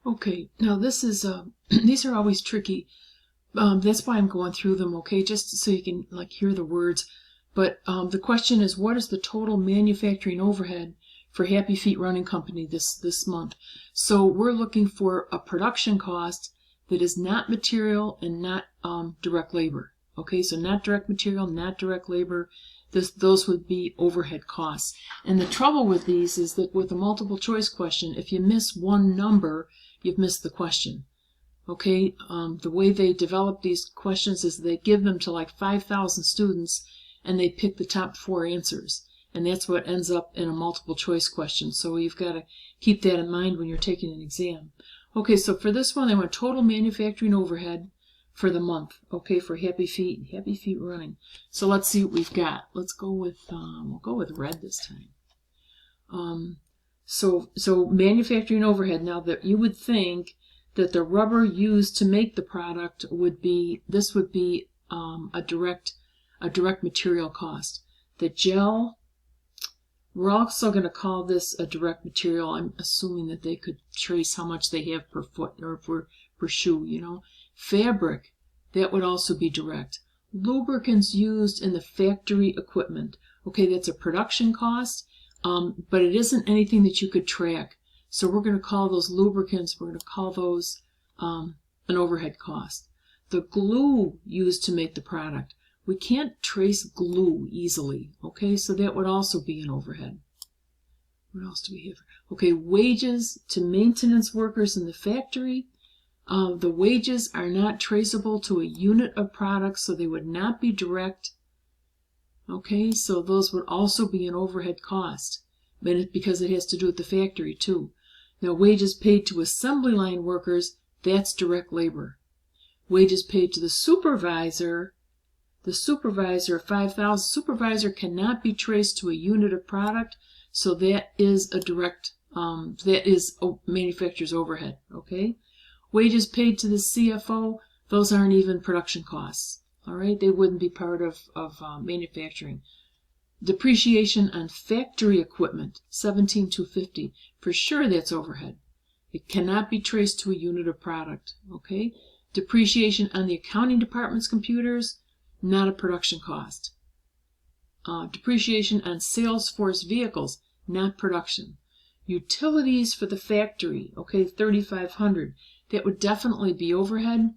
Okay, now this is these are always tricky. That's why I'm going through them, okay, just so you can like hear the words. But the question is, what is the total manufacturing overhead for Happy Feet Running Company this month? So we're looking for a production cost that is not material and not direct labor. Okay, so not direct material, not direct labor. Those would be overhead costs. And the trouble with these is that with a multiple choice question, if you miss one number, you've missed the question. Okay, the way they develop these questions is they give them to like 5,000 students and they pick the top 4 answers. And that's what ends up in a multiple choice question. So you've got to keep that in mind when you're taking an exam. Okay, so for this one, they want total manufacturing overhead for the month. Okay, for Happy Feet Running. So let's see what we've got. Let's go with, we'll go with red this time. So manufacturing overhead. Now that you would think that the rubber used to make the product would be, this would be a direct material cost. The gel, we're also going to call this a direct material. I'm assuming that they could trace how much they have per foot or per shoe, you know. Fabric, that would also be direct. Lubricants used in the factory equipment. Okay, that's a production cost, but it isn't anything that you could track. So we're going to call those lubricants, we're going to call those an overhead cost. The glue used to make the product. We can't trace glue easily, okay, so that would also be an overhead. What else do we have? Okay, wages to maintenance workers in the factory. The wages are not traceable to a unit of product, so they would not be direct. Okay, so those would also be an overhead cost, because it has to do with the factory too. Now, wages paid to assembly line workers, that's direct labor. Wages paid to the supervisor of 5,000, supervisor cannot be traced to a unit of product, so that is a direct, that is manufacturer's overhead, okay? Wages paid to the CFO, those aren't even production costs, all right? They wouldn't be part of manufacturing. Depreciation on factory equipment, 17,250, for sure that's overhead. It cannot be traced to a unit of product, okay? Depreciation on the accounting department's computers, not a production cost. Depreciation on Salesforce vehicles, not production. Utilities for the factory, okay, 3,500. That would definitely be overhead.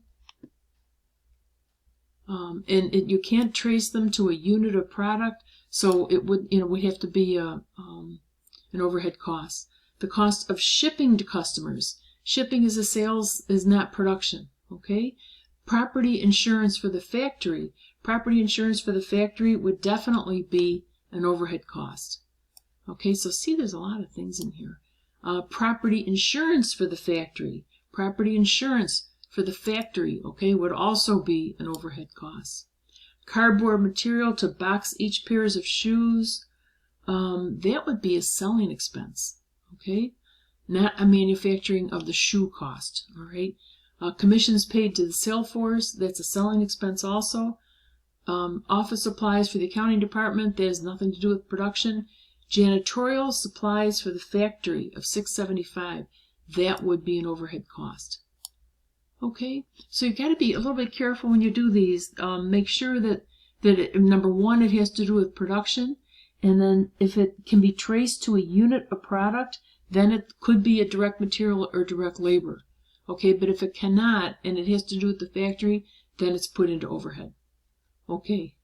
You can't trace them to a unit of product, so it would, would have to be an overhead cost. The cost of shipping to customers. Shipping is a sales, is not production, okay? Property insurance for the factory. Property insurance for the factory would definitely be an overhead cost. Okay, so see, there's a lot of things in here. Property insurance for the factory. Property insurance for the factory, okay, would also be an overhead cost. Cardboard material to box each pairs of shoes. That would be a selling expense, okay, not a manufacturing of the shoe cost, all right. Commissions paid to the sales force, that's a selling expense also. Office supplies for the accounting department, that has nothing to do with production. Janitorial supplies for the factory of $675, that would be an overhead cost. Okay, so you've got to be a little bit careful when you do these. Make sure that number one, it has to do with production, and then if it can be traced to a unit of product, then it could be a direct material or direct labor. Okay, but if it cannot and it has to do with the factory, then it's put into overhead. Okay.